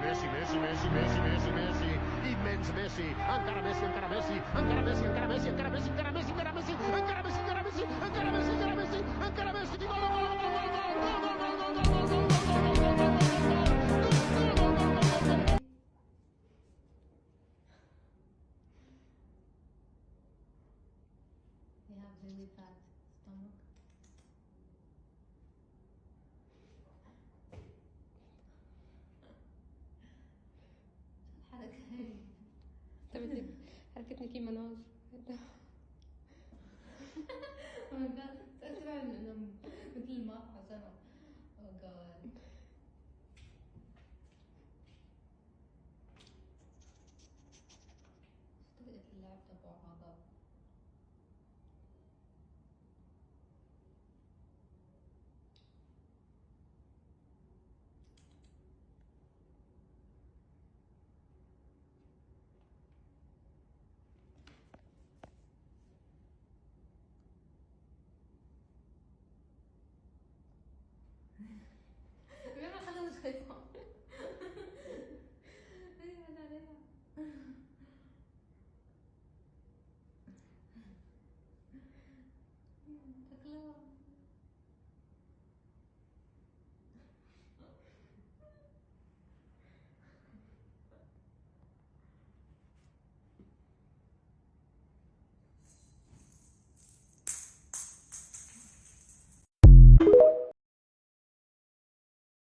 Messi, Messi, Messi, Messi, Messi, Messi, immens Messi, encara Messi, encara Messi, encara Messi, encara Messi, encara Messi, encara Messi, encara Messi, encara Messi, encara Messi, encara Messi, encara Messi, encara Messi, gol, gol, gol, gol, gol, gol, gol, gol, gol, gol, You have really fat stomach. الحركة هاي حركتني كي مناظ. Oh my god, تأثير على إنه مثل ما حسنا. Oh god. شو طريقة اللعب تبع هذا؟ بيعمل حاجة مش شايفها. ايه انا عليها. شكلها